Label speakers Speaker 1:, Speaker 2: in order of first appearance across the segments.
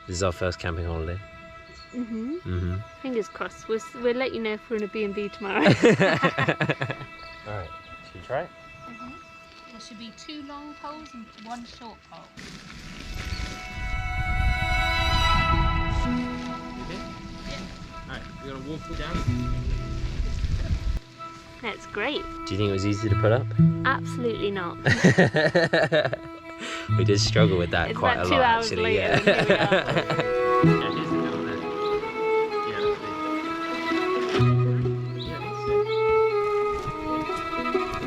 Speaker 1: This is our first camping holiday.
Speaker 2: Fingers crossed. We'll let you know if we're in a B&B tomorrow.
Speaker 1: Alright, should we try it?
Speaker 2: There should be 2 long poles and 1 short pole.
Speaker 1: You did? Yeah. Alright, we're gonna walk it down.
Speaker 2: That's great.
Speaker 1: Do you think it was easy to put up?
Speaker 2: Absolutely not.
Speaker 1: We did struggle with that
Speaker 2: It's
Speaker 1: quite
Speaker 2: about
Speaker 1: a
Speaker 2: 2
Speaker 1: lot
Speaker 2: hours
Speaker 1: actually.
Speaker 2: later, and here we are.
Speaker 1: Yeah, here's the middle there.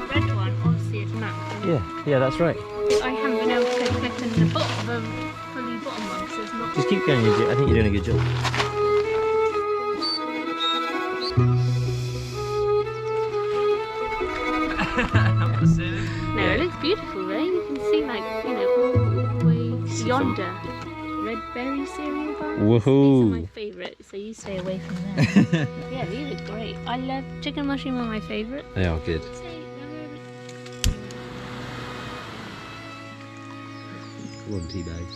Speaker 2: Red one obviously is max.
Speaker 1: Yeah, that's right.
Speaker 2: I haven't been able to clip in the bottom of fully bottom one, so it's not.
Speaker 1: Just keep going, I think you're doing a good job.
Speaker 2: No, it looks beautiful though. You can see like, you know, all the way yonder. Red berry cereal bars.
Speaker 1: Woohoo!
Speaker 2: These are my favourite, so you stay away from them. Yeah, these are great. I love chicken mushroom are my favourite.
Speaker 1: They are good. Come on, tea bags.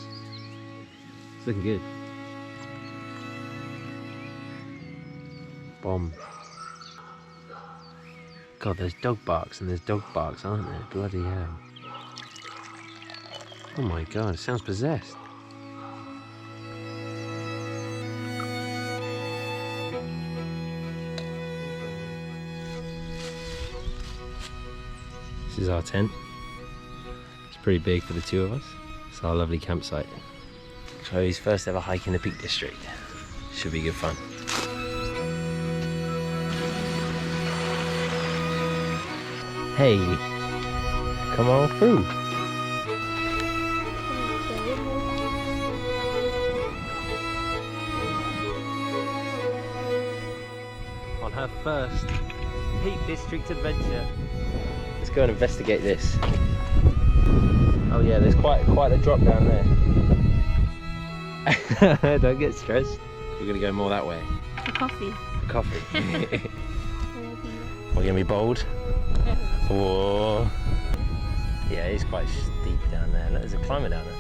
Speaker 1: It's looking good. Bomb. God, there's dog barks and there's dog barks, aren't there? Bloody hell. Oh my god, it sounds possessed. This is our tent. It's pretty big for the 2 of us. It's our lovely campsite. Chloe's first ever hike in the Peak District. Should be good fun. Hey, come on through. On her first Peak District adventure. Let's go and investigate this. Oh yeah, there's quite a drop down there. Don't get stressed. We're gonna go more that way.
Speaker 2: For coffee.
Speaker 1: For coffee. We're gonna be bold. Whoa. Yeah, it's quite steep down there. Look, there's a climber down there.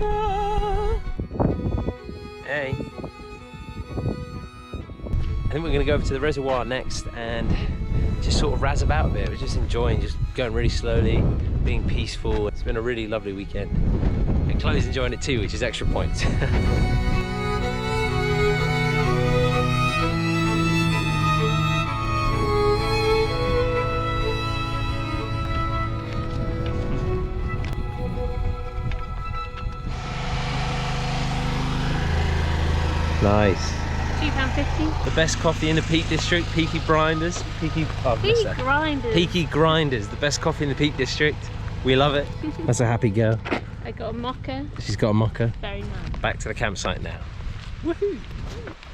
Speaker 1: Ah. Hey. I think we're gonna go over to the reservoir next and just sort of razz about a bit. We're just enjoying, just going really slowly, being peaceful. It's been a really lovely weekend. And Chloe's enjoying it too, which is extra points. Nice.
Speaker 2: £2.50.
Speaker 1: The best coffee in the Peak District, Peaky Grinders. Peaky
Speaker 2: Grinders.
Speaker 1: Peaky Grinders, the best coffee in the Peak District. We love it. That's a happy girl.
Speaker 2: I got a mocha.
Speaker 1: She's got a mocha.
Speaker 2: Very nice.
Speaker 1: Back to the campsite now. Woohoo!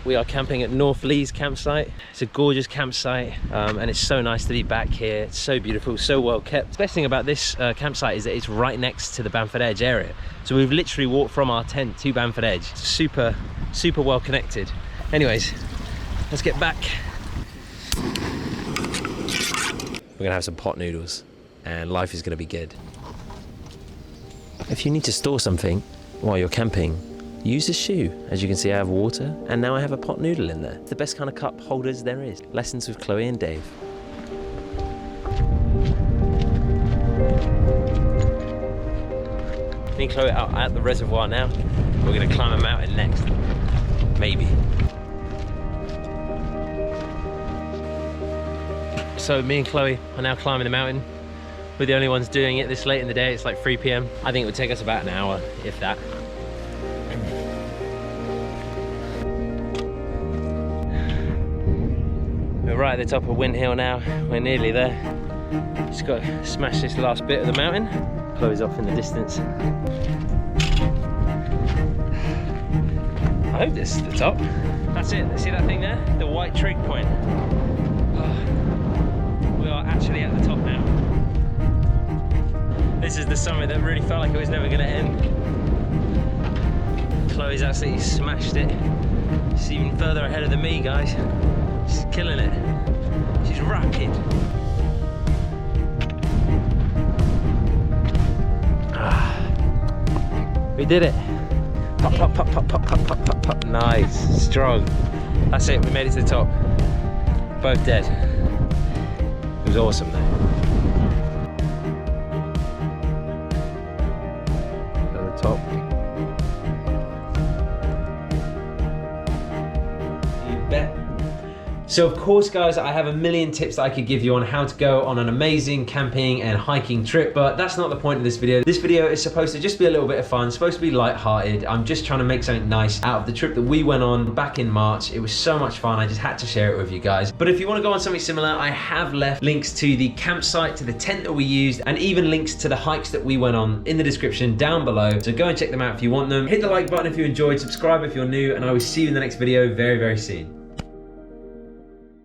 Speaker 1: We are camping at North Lees campsite. It's a gorgeous campsite and it's so nice to be back here. It's so beautiful, so well kept. The best thing about this campsite is that it's right next to the Bamford Edge area. So we've literally walked from our tent to Bamford Edge. It's super well connected. Anyways, let's get back. We're gonna have some pot noodles and life is gonna be good. If you need to store something while you're camping, use a shoe. As you can see, I have water and now I have a pot noodle in there. The best kind of cup holders there is. Lessons with Chloe and Dave. Me and Chloe are at the reservoir now. We're gonna climb a mountain next. Maybe. So me and Chloe are now climbing the mountain. We're the only ones doing it this late in the day. It's like 3 p.m. I think it would take us about an hour, if that. We're right at the top of Wind Hill now. We're nearly there. Just got to smash this last bit of the mountain. Chloe's off in the distance. I hope this is the top. That's it. See that thing there? The white trig point. We are actually at the top now. This is the summit that really felt like it was never going to end. Chloe's absolutely smashed it. She's even further ahead of me, guys. She's killing it. She's rapid. We did it. Pop, pop, pop, pop, pop, pop, pop, pop, pop. Nice, strong. That's it, we made it to the top. Both dead. It was awesome though. At the top. You bet. So of course guys, I have a million tips that I could give you on how to go on an amazing camping and hiking trip, but that's not the point of this video. This video is supposed to just be a little bit of fun, supposed to be light-hearted. I'm just trying to make something nice out of the trip that we went on back in March. It was so much fun, I just had to share it with you guys. But if you want to go on something similar, I have left links to the campsite, to the tent that we used, and even links to the hikes that we went on in the description down below. So go and check them out if you want them. Hit the like button if you enjoyed, subscribe if you're new, and I will see you in the next video very, very soon.